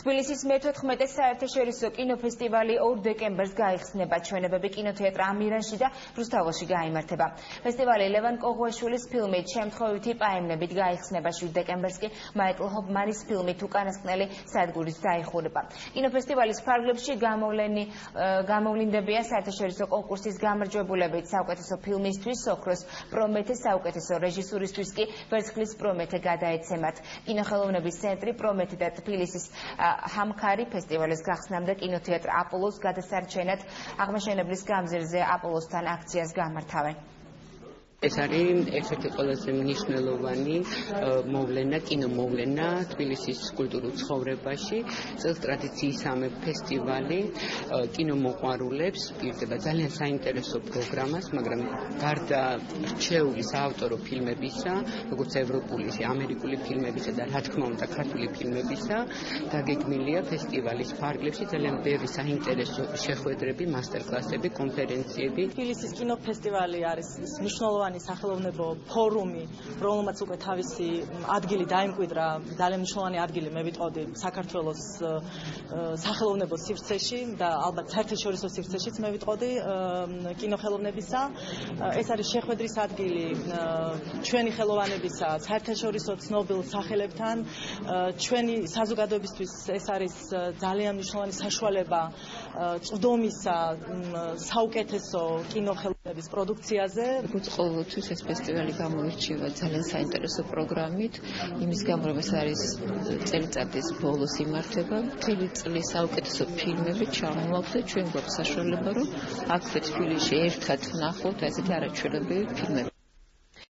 თბილისის მე-14 საერთაშორისო კინოფესტივალი 2 დეკემბერს გაიხსნება. ჩვენებები კინოთეატრ ამირანში და რუსთაველში გაიმართება. ფესტივალი ლევან კოღუაშვილის ფილმით შემთხვევითი პაემნებით გაიხსნება. 7 დეკემბერს კი მაიკლ ჰოფმანის ფილმით უკანასკნელი სადგურით დაიხურება. კინოფესტივალის ფარგლებში გამოვლინდებიან საერთაშორისო კონკურსის გამარჯვებულებით. საუკეთესო ფილმისთვის ოქროს პრომეთე, საუკეთესო რეჟისურისთვის კი ვერცხლის პრომეთე გადაეცემათ. კინოხელოვნების ცენტრი პრომეთე და თბილისის ჰამქარი ფესტივალის გახსნამდე კინოთეატრ აპოლოს გადასარჩენად აღმაშენებლის გამზირზე აპოლოსთან აქციას გამართავენ. ეს არის ერთ-ერთი ყველაზე მნიშვნელოვანი მოვლენა, კინომოვლენა თბილისის კულტურულ ცხოვრებაში. წელს ტრადიციისამე ფესტივალი კინომოყვარულებს პირდება ძალიან საინტერესო პროგრამას, მაგრამ გარდა რჩეული საავტორო ფილმებისა, როგორც ევროპული, ამერიკული ფილმებისა და რა თქმა უნდა ქართული ფილმებისა, დაგეგმილია ფესტივალის ფარგლებში ძალიან ბევრი საინტერესო შეხვედრები, მასტერკლასები, კონფერენციები. თბილისის კინოფესტივალი არის მნიშვნელოვანი სახელოვნებო ფორუმი, რომელმაც უკვე თავისი ადგილი დაიმკვიდრა, ძალიან მნიშვნელოვანი ადგილი მე ვიტყოდი საქართველოს სახელოვნებო სივრცეში და ალბათ საერთაშორისო სივრცეშიც მე ვიტყოდი კინოხელოვნებისა. ეს არის შეხვედრის ადგილი ჩვენი ხელოვანებისა, საერთაშორისო ცნობილ სახელებთან, ჩვენი საზოგადოებისთვის ეს არის ძალიან მნიშვნელოვანი საშუალება წვდომისა საუკეთესო კინოხელოვნების პროდუქციაზე. ყოველთვის ეს ფესტივალი გამოირჩევა ძალიან საინტერესო პროგრამით, იმის გამო რომ ეს არის წელიწადის ბოლოს იმართება, მთელი წლის საუკეთესო ფილმები ჩამოვაქვს და ჩვენ გვაქვს საშუალება რომ აქვე თბილისში ერთად ვნახოთ ესეთი არაჩვეულებრივი ფილმები.